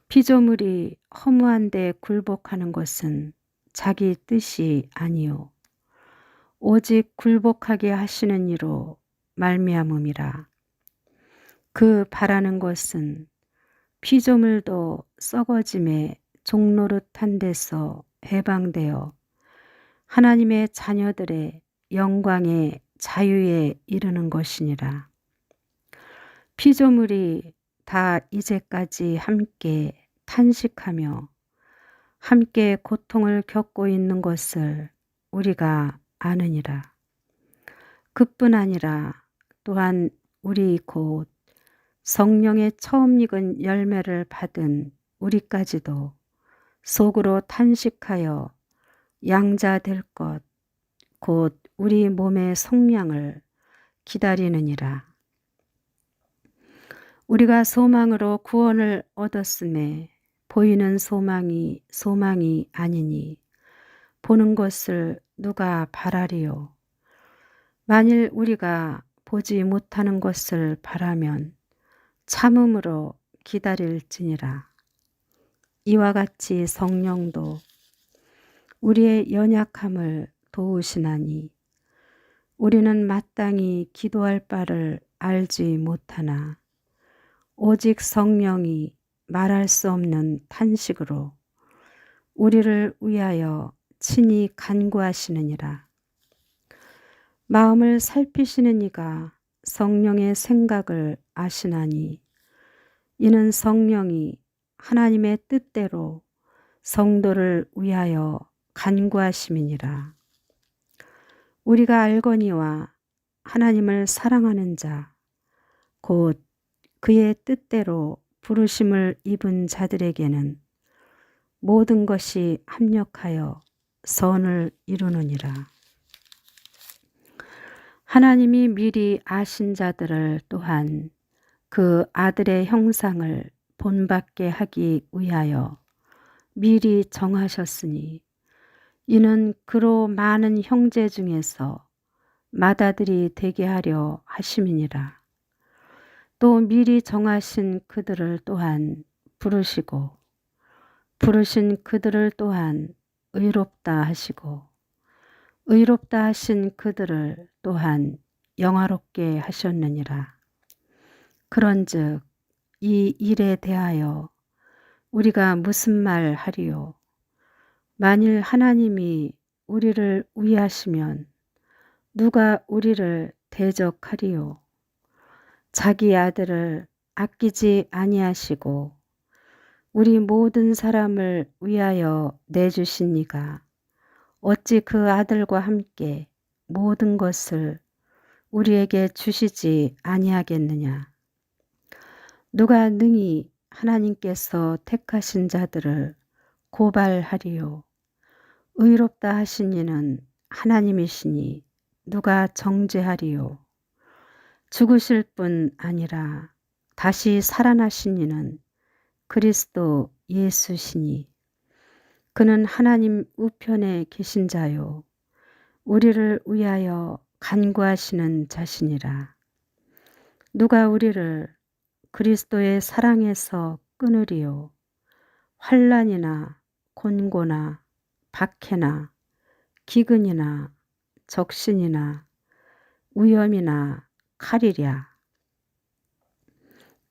피조물이 허무한데 굴복하는 것은 자기 뜻이 아니요 오직 굴복하게 하시는 이로 말미암음이라. 그 바라는 것은 피조물도 썩어짐의 종노릇한 데서 해방되어 하나님의 자녀들의 영광의 자유에 이르는 것이니라. 피조물이 다 이제까지 함께 탄식하며 함께 고통을 겪고 있는 것을 우리가 아느니라. 그뿐 아니라 또한 우리 곧 성령의 처음 익은 열매를 받은 우리까지도 속으로 탄식하여 양자 될 것, 곧 우리 몸의 속량을 기다리느니라. 우리가 소망으로 구원을 얻었음에 보이는 소망이 아니니 보는 것을 누가 바라리요. 만일 우리가 보지 못하는 것을 바라면 참음으로 기다릴지니라. 이와 같이 성령도 우리의 연약함을 도우시나니 우리는 마땅히 기도할 바를 알지 못하나 오직 성령이 말할 수 없는 탄식으로 우리를 위하여 친히 간구하시느니라. 마음을 살피시는 이가 성령의 생각을 아시나니 이는 성령이 하나님의 뜻대로 성도를 위하여 간구하심이니라. 우리가 알거니와 하나님을 사랑하는 자, 곧 그의 뜻대로 부르심을 입은 자들에게는 모든 것이 합력하여 선을 이루느니라. 하나님이 미리 아신 자들을 또한 그 아들의 형상을 본받게 하기 위하여 미리 정하셨으니 이는 그로 많은 형제 중에서 맏아들이 되게 하려 하심이니라. 또 미리 정하신 그들을 또한 부르시고 부르신 그들을 또한 의롭다 하시고 의롭다 하신 그들을 또한 영화롭게 하셨느니라. 그런즉 이 일에 대하여 우리가 무슨 말 하리요? 만일 하나님이 우리를 위하시면 누가 우리를 대적하리요? 자기 아들을 아끼지 아니하시고 우리 모든 사람을 위하여 내주신 이가 어찌 그 아들과 함께 모든 것을 우리에게 주시지 아니하겠느냐? 누가 능히 하나님께서 택하신 자들을 고발하리요? 의롭다 하신 이는 하나님이시니 누가 정죄하리요? 죽으실 뿐 아니라 다시 살아나신 이는 그리스도 예수시니 그는 하나님 우편에 계신 자요 우리를 위하여 간구하시는 자시니라. 누가 우리를 그리스도의 사랑에서 끊으리요? 환난이나 곤고나 박해나 기근이나 적신이나 위험이나 칼이랴.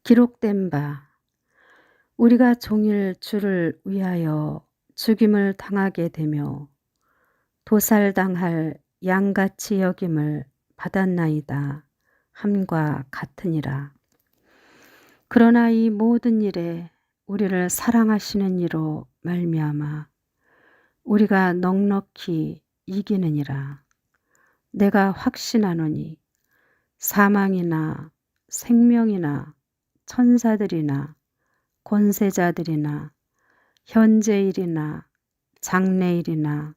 기록된 바 우리가 종일 주를 위하여 죽임을 당하게 되며 도살당할 양같이 여김을 받았나이다 함과 같으니라. 그러나 이 모든 일에 우리를 사랑하시는 이로 말미암아 우리가 넉넉히 이기느니라. 내가 확신하노니 사망이나 생명이나 천사들이나 권세자들이나 현재일이나 장래일이나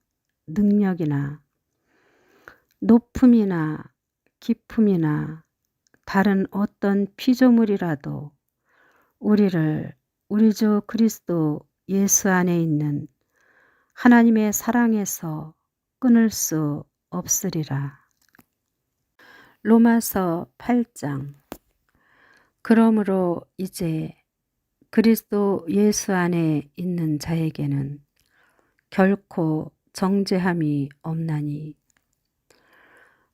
능력이나 높음이나 깊음이나 다른 어떤 피조물이라도 우리를 우리 주 그리스도 예수 안에 있는 하나님의 사랑에서 끊을 수 없으리라. 로마서 8장. 그러므로 이제 그리스도 예수 안에 있는 자에게는 결코 정죄함이 없나니,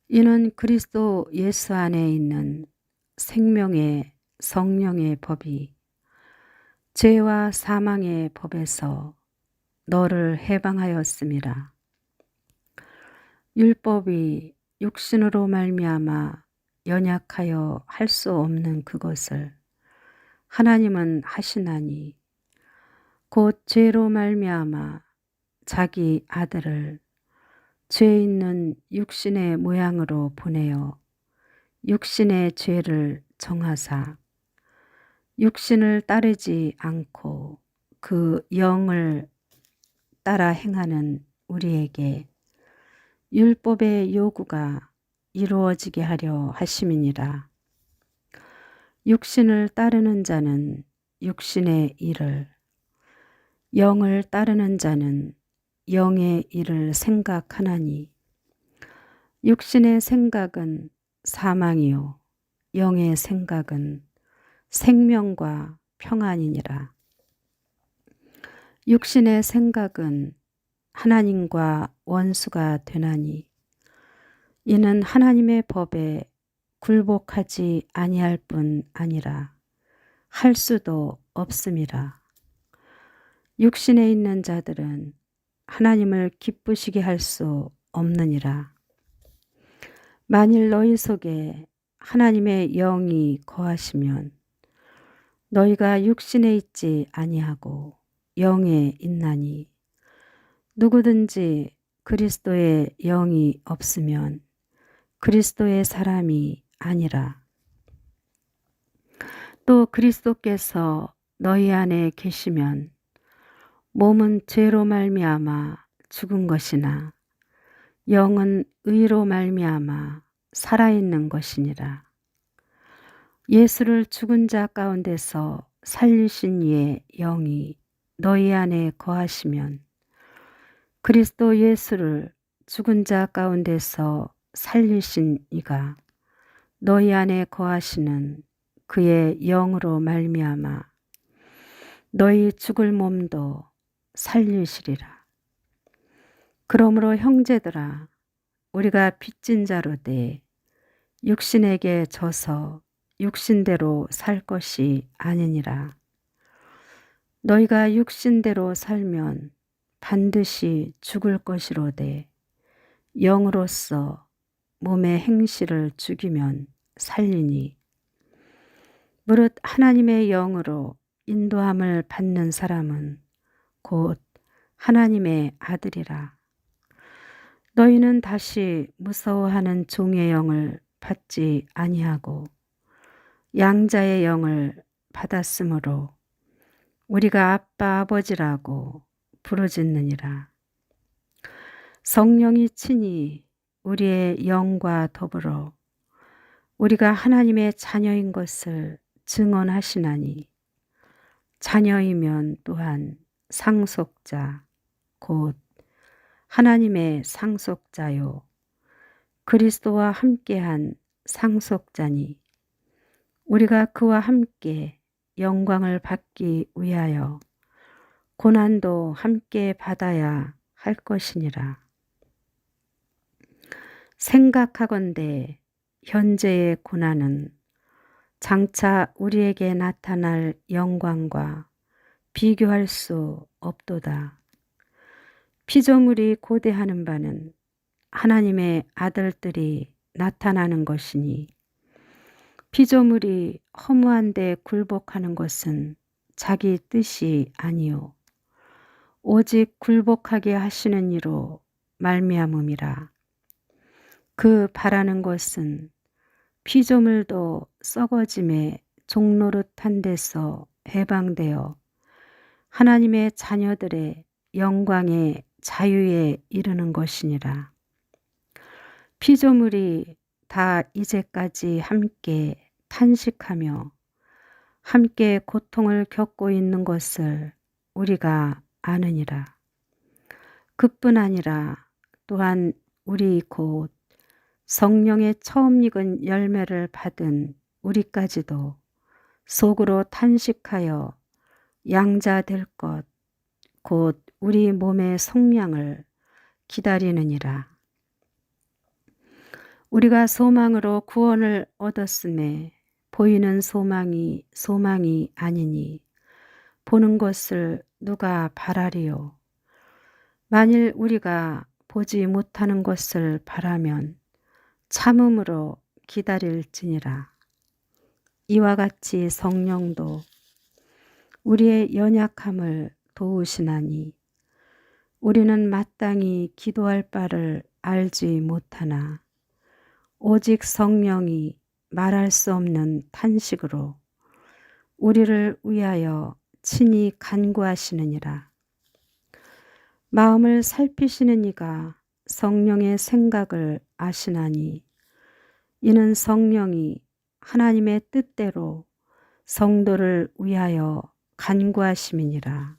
이는 그리스도 예수 안에 있는 생명의 성령의 법이 죄와 사망의 법에서 너를 해방하였음이라. 율법이 육신으로 말미암아 연약하여 할 수 없는 그것을 하나님은 하시나니, 곧 죄로 말미암아 자기 아들을 죄 있는 육신의 모양으로 보내어 육신의 죄를 정하사 육신을 따르지 않고 그 영을 따라 행하는 우리에게 율법의 요구가 이루어지게 하려 하심이니라. 육신을 따르는 자는 육신의 일을, 영을 따르는 자는 영의 일을 생각하나니, 육신의 생각은 사망이요 영의 생각은 생명과 평안이니라. 육신의 생각은 하나님과 원수가 되나니, 이는 하나님의 법에 굴복하지 아니할 뿐 아니라 할 수도 없음이라. 육신에 있는 자들은 하나님을 기쁘시게 할 수 없느니라. 만일 너희 속에 하나님의 영이 거하시면 너희가 육신에 있지 아니하고 영에 있나니, 누구든지 그리스도의 영이 없으면 그리스도의 사람이 아니라. 또 그리스도께서 너희 안에 계시면 몸은 죄로 말미암아 죽은 것이나 영은 의로 말미암아 살아있는 것이니라. 예수를 죽은 자 가운데서 살리신 이의 영이 너희 안에 거하시면 그리스도 예수를 죽은 자 가운데서 살리신 이가 너희 안에 거하시는 그의 영으로 말미암아 너희 죽을 몸도 살리시리라. 그러므로 형제들아, 우리가 빚진 자로 돼 육신에게 져서 육신대로 살 것이 아니니라. 너희가 육신대로 살면 반드시 죽을 것이로되, 영으로서 몸의 행실을 죽이면 살리니, 무릇 하나님의 영으로 인도함을 받는 사람은 곧 하나님의 아들이라. 너희는 다시 무서워하는 종의 영을 받지 아니하고 양자의 영을 받았으므로 우리가 아빠 아버지라고 부르짖느니라. 성령이 친히 우리의 영과 더불어 우리가 하나님의 자녀인 것을 증언하시나니, 자녀이면 또한 상속자 곧 하나님의 상속자요 그리스도와 함께한 상속자니, 우리가 그와 함께 영광을 받기 위하여 고난도 함께 받아야 할 것이니라. 생각하건대 현재의 고난은 장차 우리에게 나타날 영광과 비교할 수 없도다. 피조물이 고대하는 바는 하나님의 아들들이 나타나는 것이니, 피조물이 허무한 데 굴복하는 것은 자기 뜻이 아니요 오직 굴복하게 하시는 이로 말미암음이라. 그 바라는 것은 피조물도 썩어짐의 종노릇한 데서 해방되어 하나님의 자녀들의 영광의 자유에 이르는 것이니라. 피조물이 다 이제까지 함께 탄식하며 함께 고통을 겪고 있는 것을 우리가 아느니라. 그뿐 아니라 또한 우리 곧 성령의 처음 익은 열매를 받은 우리까지도 속으로 탄식하여 양자 될 것, 곧 우리 몸의 속량을 기다리느니라. 우리가 소망으로 구원을 얻었음에 보이는 소망이 아니니 보는 것을 누가 바라리요. 만일 우리가 보지 못하는 것을 바라면 참음으로 기다릴지니라. 이와 같이 성령도 우리의 연약함을 도우시나니 우리는 마땅히 기도할 바를 알지 못하나 오직 성령이 말할 수 없는 탄식으로 우리를 위하여 친히 간구하시느니라. 마음을 살피시는 이가 성령의 생각을 아시나니 이는 성령이 하나님의 뜻대로 성도를 위하여 간구하심이니라.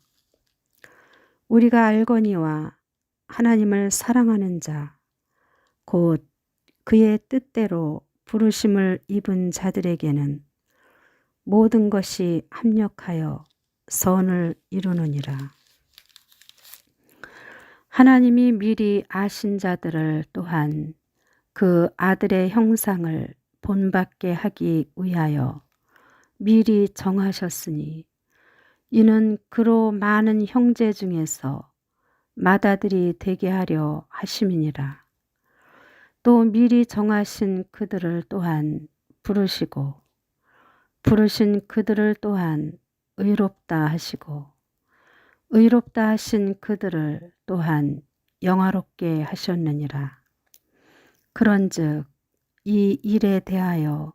우리가 알거니와 하나님을 사랑하는 자, 곧 그의 뜻대로 부르심을 입은 자들에게는 모든 것이 합력하여 선을 이루느니라. 하나님이 미리 아신 자들을 또한 그 아들의 형상을 본받게 하기 위하여 미리 정하셨으니 이는 그로 많은 형제 중에서 맏아들이 되게 하려 하심이니라. 또 미리 정하신 그들을 또한 부르시고 부르신 그들을 또한 의롭다 하시고 의롭다 하신 그들을 또한 영화롭게 하셨느니라. 그런즉 이 일에 대하여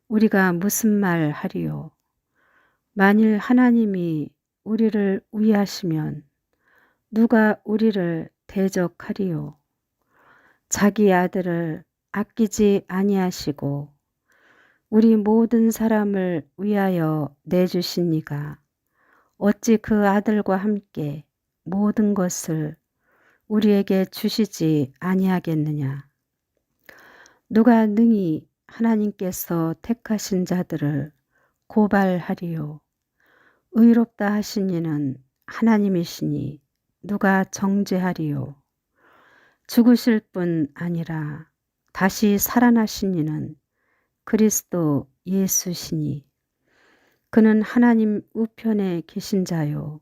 우리가 무슨 말 하리요? 만일 하나님이 우리를 위하시면 누가 우리를 대적하리요? 자기 아들을 아끼지 아니하시고 우리 모든 사람을 위하여 내주신 이가 어찌 그 아들과 함께 모든 것을 우리에게 주시지 아니하겠느냐? 누가 능히 하나님께서 택하신 자들을 고발하리요? 의롭다 하신 이는 하나님이시니 누가 정죄하리요? 죽으실 뿐 아니라 다시 살아나신 이는 그리스도 예수시니 그는 하나님 우편에 계신 자요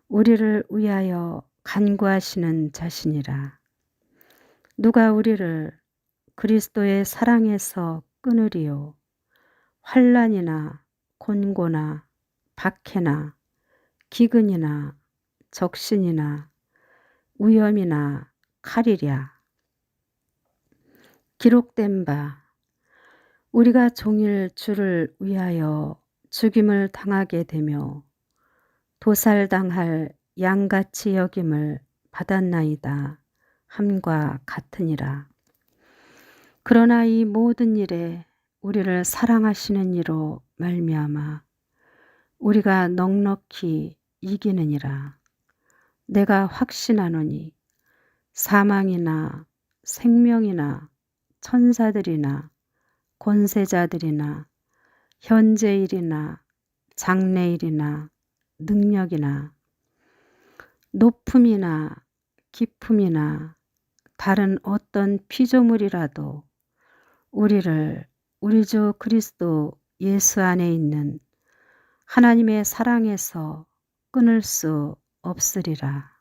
우리를 위하여 간구하시는 자시니라. 누가 우리를 그리스도의 사랑에서 끊으리요? 환난이나 곤고나 박해나 기근이나 적신이나 위험이나 칼이랴. 기록된 바 우리가 종일 주를 위하여 죽임을 당하게 되며 도살당할 양같이 여김을 받았나이다 함과 같으니라. 그러나 이 모든 일에 우리를 사랑하시는 이로 말미암아 우리가 넉넉히 이기느니라. 내가 확신하노니 사망이나 생명이나 천사들이나 권세자들이나 현재일이나 장래일이나 능력이나 높음이나 깊음이나 다른 어떤 피조물이라도 우리를 우리 주 그리스도 예수 안에 있는 하나님의 사랑에서 끊을 수 없으리라.